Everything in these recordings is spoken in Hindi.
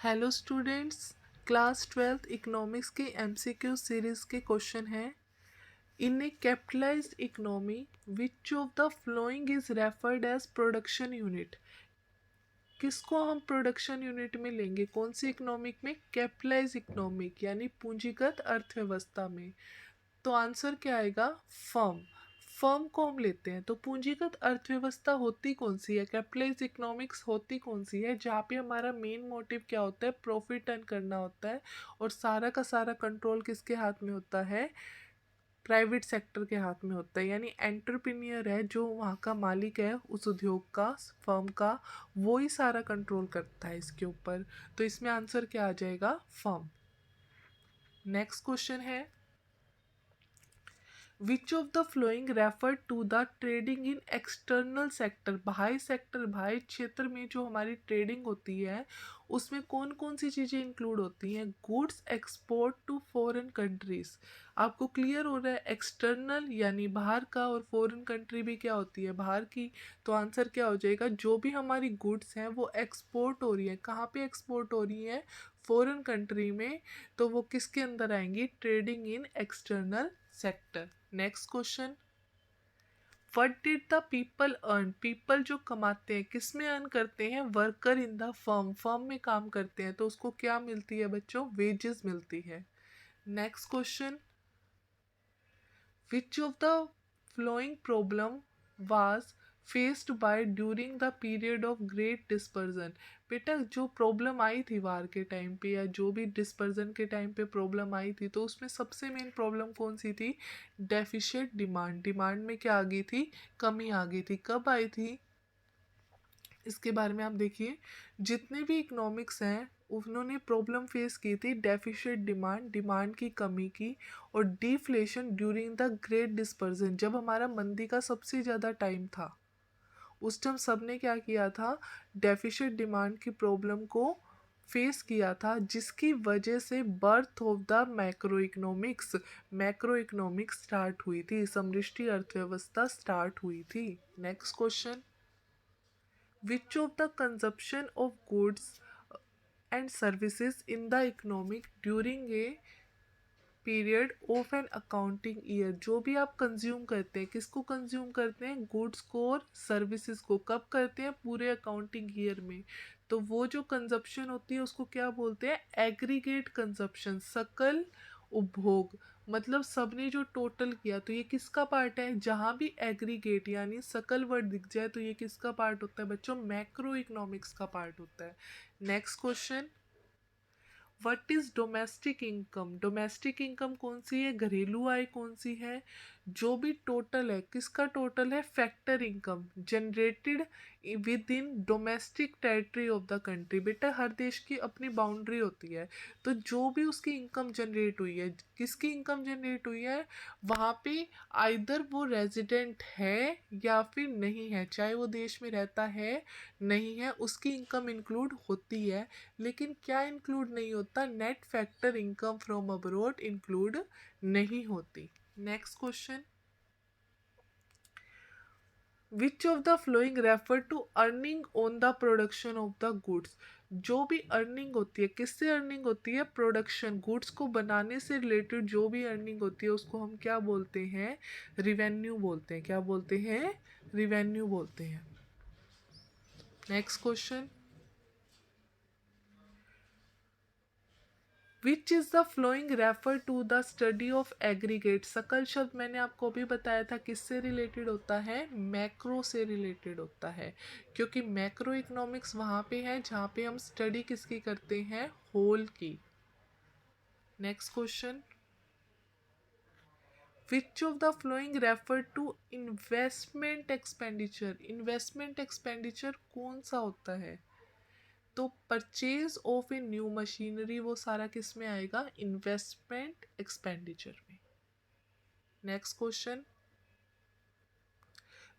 Hello students, class 12th economics के एमसीक्यू सीरीज के क्वेश्चन हैं। In a capitalised economy which of the following is referred as production unit. किसको हम प्रोडक्शन यूनिट में लेंगे? कौन सी इकोनॉमिक में? कैपिटलाइज्ड इकोनॉमिक यानी पूंजीगत अर्थव्यवस्था में। तो आंसर क्या आएगा? फर्म। फर्म को हम लेते हैं। तो पूंजीगत अर्थव्यवस्था होती कौन सी है? कैपिटलाइज्ड इकोनॉमिक्स होती कौन सी है? जहाँ पे हमारा मेन मोटिव क्या होता है? प्रॉफिट अर्न करना होता है और सारा का सारा कंट्रोल किसके हाथ में होता है? प्राइवेट सेक्टर के हाथ में होता है। यानी एंटरप्रेन्योर है जो वहाँ का मालिक है उस उद्योग का, फर्म का, वो ही सारा कंट्रोल करता है इसके ऊपर। तो इसमें आंसर क्या आ जाएगा? फर्म। नेक्स्ट क्वेश्चन है, which of the following refer to the trading in external sector. बाह्य सेक्टर, बाह्य क्षेत्र में जो हमारी ट्रेडिंग होती है उसमें कौन कौन सी चीज़ें इंक्लूड होती हैं? Goods export to foreign countries. आपको क्लियर हो रहा है? एक्सटर्नल यानी बाहर का और फॉरेन कंट्री भी क्या होती है? बाहर की। तो आंसर क्या हो जाएगा? जो भी हमारी गुड्स हैं वो एक्सपोर्ट हो रही हैं। कहाँ पे एक्सपोर्ट हो रही हैं? फॉरेन कंट्री में। तो वो किसके अंदर आएंगी? Trading in external sector. Next question, what did the people earn. People जो कमाते हैं किस में अर्न करते हैं? Worker in the firm. Firm में काम करते हैं तो उसको क्या मिलती है बच्चों? वेजेस मिलती है। Next question, which of the flowing problem was faced by during the period of great dispersion. बेटा जो प्रॉब्लम आई थी वार के टाइम पे या जो भी डिस्पर्जन के टाइम पे प्रॉब्लम आई थी तो उसमें सबसे मेन प्रॉब्लम कौन सी थी? Deficit demand. डिमांड में क्या आ गई थी? कमी आ गई थी। कब आई थी इसके बारे में आप देखिए। जितने भी इकोनॉमिक्स हैं उन्होंने प्रॉब्लम फेस की थी डेफिशिएट डिमांड, डिमांड की कमी की, और deflation during the great dispersion, जब हमारा मंदी का सबसे ज़्यादा टाइम था उस टाइम सबने क्या किया था? डेफिशिएट डिमांड की प्रॉब्लम को फेस किया था, जिसकी वजह से birth of the macro economics start हुई थी, समृष्टि अर्थव्यवस्था स्टार्ट हुई थी। Next question, which of the consumption of goods and services in the economic during a period of an accounting year. जो भी आप कंज्यूम करते हैं, किसको कंज्यूम करते हैं? गुड्स को और सर्विसेज को। कब करते हैं? पूरे अकाउंटिंग ईयर में। तो वो जो कंजप्शन होती है उसको क्या बोलते हैं? एग्रीगेट कंजप्शन, सकल उपभोग। मतलब सबने जो टोटल किया, तो ये किसका पार्ट है? जहाँ भी एग्रीगेट यानी सकल वर्ड दिख जाए तो ये किसका पार्ट होता है बच्चों? मैक्रो इकोनॉमिक्स का पार्ट होता है। Next question, what is domestic income. Domestic income कौन सी है? घरेलू आय कौन सी है? जो भी टोटल है, किसका टोटल है? Factor income generated with in domestic territory of the country. बेटा हर देश की अपनी बाउंड्री होती है, तो जो भी उसकी इनकम जनरेट हुई है, किसकी इनकम जनरेट हुई है वहाँ पे, आइदर वो रेजिडेंट है या फिर नहीं है, चाहे वो देश में रहता है नहीं है, उसकी इनकम इंक्लूड होती है। लेकिन क्या इंक्लूड नहीं होता? Net factor income from abroad include नहीं होती। Next question, which of the following refer to earning on the production of the goods. जो भी अर्निंग होती है, किससे अर्निंग होती है? प्रोडक्शन, गुड्स को बनाने से रिलेटेड जो भी अर्निंग होती है उसको हम क्या बोलते हैं? रिवेन्यू बोलते हैं। क्या बोलते हैं? रिवेन्यू बोलते हैं। Next question, which is the following refer to the study of aggregate. सकल शब्द मैंने आपको भी बताया था किससे रिलेटेड होता है? मैक्रो से रिलेटेड होता है, क्योंकि मैक्रो इकोनॉमिक्स वहाँ पे है जहाँ पे हम स्टडी किसकी करते हैं? होल की। Next question, which of the following refer to investment expenditure. Investment expenditure कौन सा होता है? तो purchase of a new machinery, वो सारा किस में आएगा? इन्वेस्टमेंट एक्सपेंडिचर में। Next question,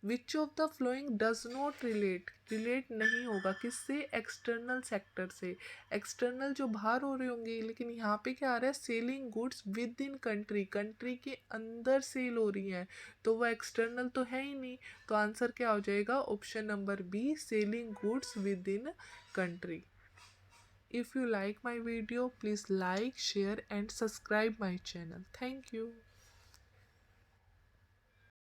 which of the following does not relate. Relate नहीं होगा किससे? एक्सटर्नल सेक्टर से। एक्सटर्नल जो बाहर हो रहे होंगे, लेकिन यहाँ पे क्या आ रहा है? Selling goods within country, country के अंदर सेल हो रही हैं, तो वो एक्सटर्नल तो है ही नहीं। तो आंसर क्या हो जाएगा? Option number B, selling goods within country. If you like my video, please like, share and subscribe my channel. Thank you.